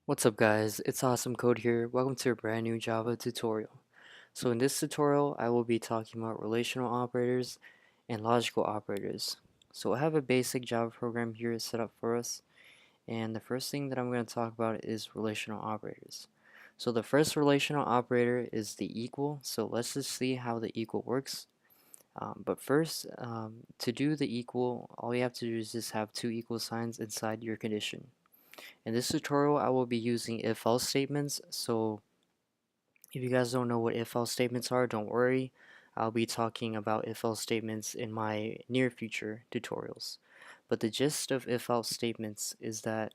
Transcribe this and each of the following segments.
What's up guys, it's Awesome Code here. Welcome to a brand new Java tutorial. So in this tutorial, I will be talking about relational operators and logical operators. So I have a basic Java program here set up for us, and the first thing that I'm going to talk about is relational operators. So the first relational operator is the equal, so let's just see how the equal works. But first, to do the equal, all you have to do is just have two equal signs inside your condition. In this tutorial, I will be using if-else statements, so if you guys don't know what if-else statements are, don't worry. I'll be talking about if-else statements in my near future tutorials. But the gist of if-else statements is that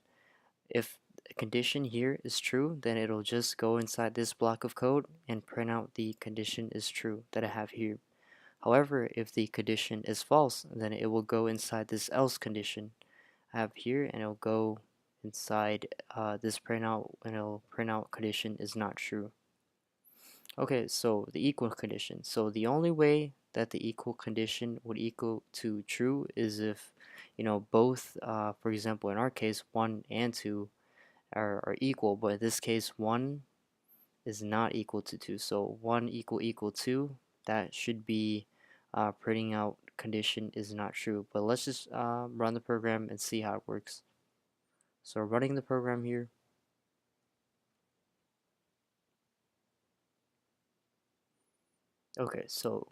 if a condition here is true, then it'll just go inside this block of code and print out the condition is true that I have here. However, if the condition is false, then it will go inside this else condition I have here, and it'll go inside this printout, and it'll print out condition is not true. Okay, so the equal condition. So the only way that the equal condition would equal to true is if, both, for example, in our case, 1 and 2 are equal, but in this case, 1 is not equal to 2. So 1 equal 2, that should be printing out condition is not true. But let's just run the program and see how it works. So running the program here. Okay, so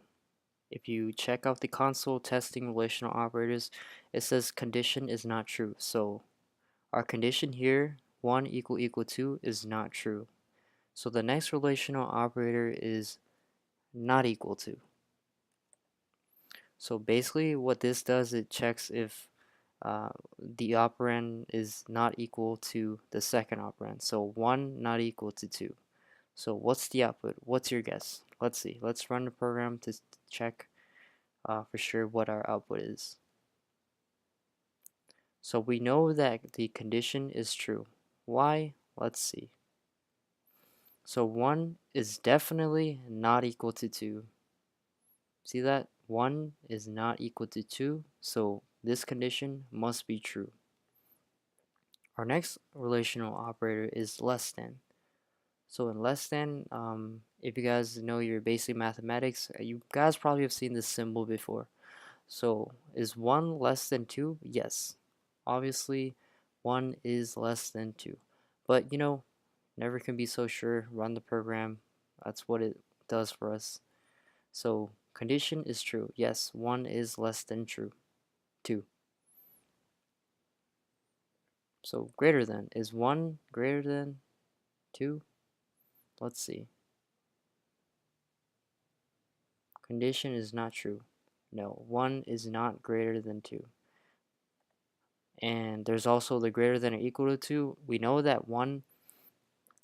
if you check out the console testing relational operators, it says condition is not true. So our condition here, 1 equal 2, is not true. So the next relational operator is not equal to. So basically what this does, it checks if the operand is not equal to the second operand. So 1 not equal to 2. So what's the output? What's your guess? Let's see. Let's run the program to check for sure what our output is. So we know that the condition is true. Why? Let's see. So 1 is definitely not equal to 2. See that? 1 is not equal to 2, so this condition must be true. Our next relational operator is less than. So in less than, if you guys know your basic mathematics, you guys probably have seen this symbol before. So is 1 less than 2? Yes. Obviously, 1 is less than 2. But never can be so sure. Run the program. That's what it does for us. So condition is true. Yes, 1 is less than true. 2. So greater than. Is 1 greater than 2? Let's see. Condition is not true. No, 1 is not greater than 2. And there's also the greater than or equal to 2. We know that 1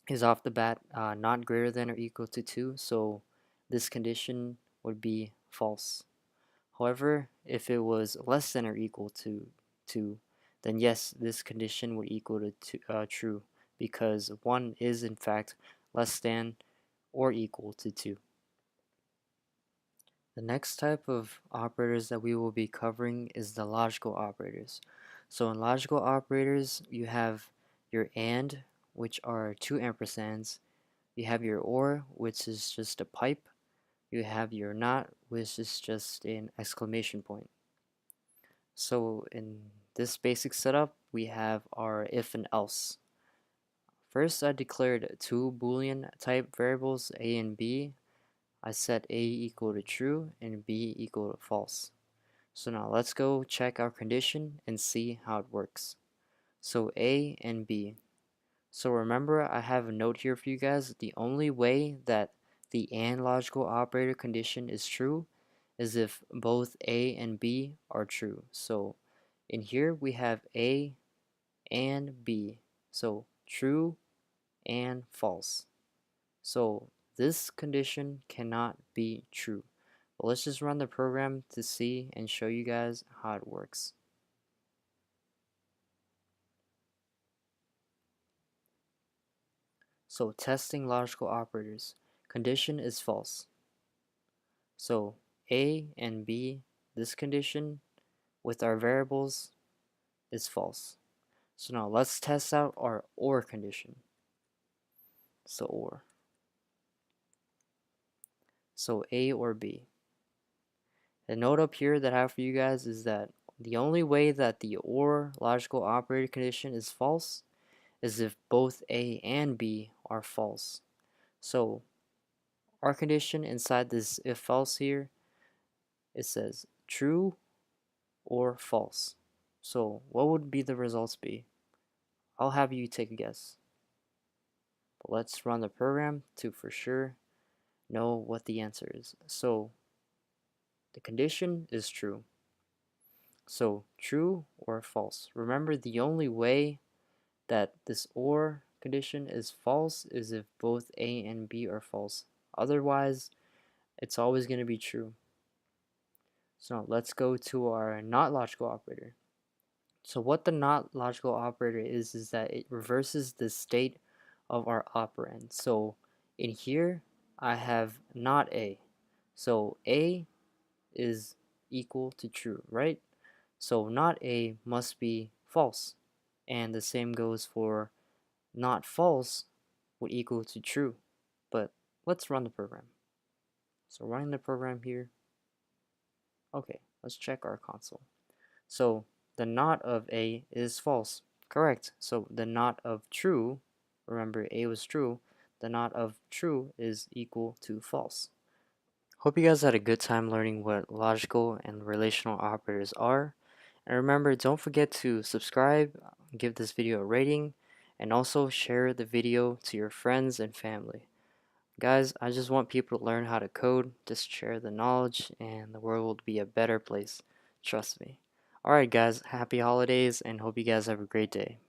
is off the bat not greater than or equal to 2, so this condition would be false. However, if it was less than or equal to 2, then yes, this condition would equal to true, because 1 is in fact less than or equal to 2. The next type of operators that we will be covering is the logical operators. So in logical operators, you have your AND, which are two ampersands. You have your OR, which is just a pipe. You have your NOT, which is just an exclamation point. So in this basic setup, we have our if and else. First, I declared two Boolean type variables, a and b. I set a equal to true and b equal to false. So now let's go check our condition and see how it works. So a and b. So remember, I have a note here for you guys. The only way that the AND logical operator condition is true is if both A and B are true. So in here we have A and B. So true and false. So this condition cannot be true. But let's just run the program to see and show you guys how it works. So testing logical operators. Condition is false. So A and B, this condition with our variables is false. So now let's test out our OR condition. So OR. So A or B. The note up here that I have for you guys is that the only way that the OR logical operator condition is false is if both A and B are false. So our condition inside this if false here, it says true or false. So what would be the results be? I'll have you take a guess. But let's run the program to for sure know what the answer is. So the condition is true. So true or false. Remember, the only way that this OR condition is false is if both A and B are false. Otherwise, it's always going to be true. So now let's go to our not logical operator. So what the not logical operator is that it reverses the state of our operand. So in here, I have not A. So A is equal to true, right? So not A must be false. And the same goes for not false would equal to true. But let's run the program. So running the program here. Okay, let's check our console. So the not of A is false. Correct. So the not of true, remember A was true, the not of true is equal to false. Hope you guys had a good time learning what logical and relational operators are. And remember, don't forget to subscribe, give this video a rating, and also share the video to your friends and family. Guys, I just want people to learn how to code, just share the knowledge, and the world will be a better place. Trust me. Alright guys, happy holidays and hope you guys have a great day.